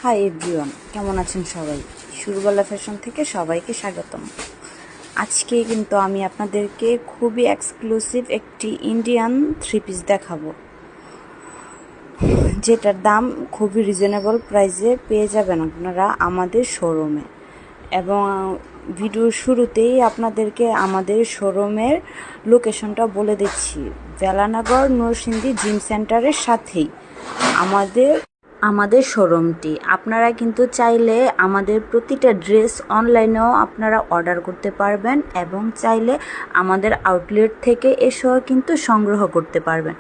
Hi everyone, কেমন আছেন সবাই? শুরুবেলা ফ্যাশন থেকে সবাইকে স্বাগতম। আজকে কিন্তু আমি আপনাদেরকে খুবই এক্সক্লুসিভ একটি ইন্ডিয়ান থ্রি পিস দেখাবো, যেটার দাম খুবই রিজনেবল প্রাইসে পেয়ে যাবেন আপনারা আমাদের শোরুমে। এবং ভিডিওর শুরুতেই আপনাদেরকে আমাদের শোরুমের লোকেশনটা বলে দিচ্ছি। বেলানগর নরসিংদী জিম সেন্টারের সাথেই আমাদের শোরুমটি। আপনারা কিন্তু চাইলে আমাদের প্রতিটা ড্রেস অনলাইনেও আপনারা অর্ডার করতে পারবেন এবং চাইলে আমাদের আউটলেট থেকে এসেও কিন্তু সংগ্রহ করতে পারবেন।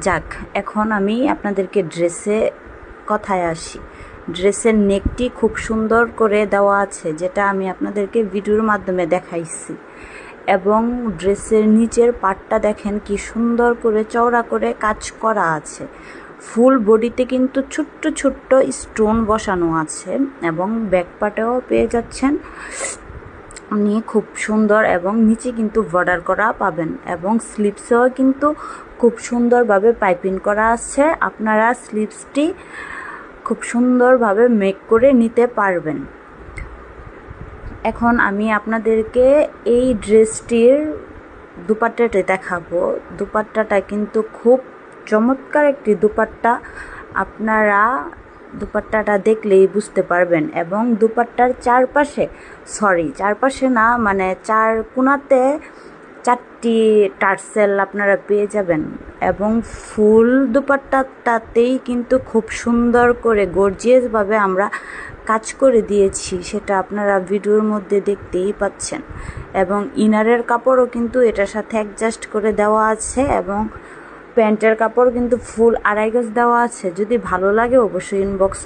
যাক, এখন আমি আপনাদেরকে কথায় আসি। ড্রেসের নেকটি খুব সুন্দর করে দেওয়া আছে, যেটা আমি আপনাদেরকে ভিডিওর মাধ্যমে দেখাইছি। এবং ড্রেসের নিচের পাটটা দেখেন কি সুন্দর করে চওড়া করে কাজ করা আছে। ফুল বডিতে কিন্তু ছোট্ট ছোট্ট স্টোন বসানো আছে এবং ব্যাক পার্টেও পেয়ে যাচ্ছেন নিয়ে খুব সুন্দর, এবং নিচে কিন্তু বর্ডার করা পাবেন এবং স্লিভসেও কিন্তু খুব সুন্দরভাবে পাইপিং করা আছে। আপনারা স্লিভসটি খুব সুন্দরভাবে মেক করে নিতে পারবেন। এখন আমি আপনাদেরকে এই ড্রেসটির দুপাট্টাটা দেখাবো। দুপাট্টাটা কিন্তু খুব চমৎকার একটি দুপাট্টা, আপনারা দুপাট্টাটা দেখলেই বুঝতে পারবেন। এবং দুপাট্টার চারপাশে না, মানে চার কোণাতে 4টি টার্সেল আপনারা পেয়ে যাবেন। এবং ফুল দুপাট্টাটাতেই কিন্তু খুব সুন্দর করে গর্জিয়াসভাবে আমরা কাজ করে দিয়েছি, সেটা আপনারা ভিডিওর মধ্যে দেখতেই পাচ্ছেন। এবং ইনারের কাপড়ও কিন্তু এটার সাথে অ্যাডজাস্ট করে দেওয়া আছে এবং প্যান্টের কাপড় কিন্তু ফুল 2.5 গজ দেওয়া আছে। যদি ভালো লাগে অবশ্যই ইনবক্স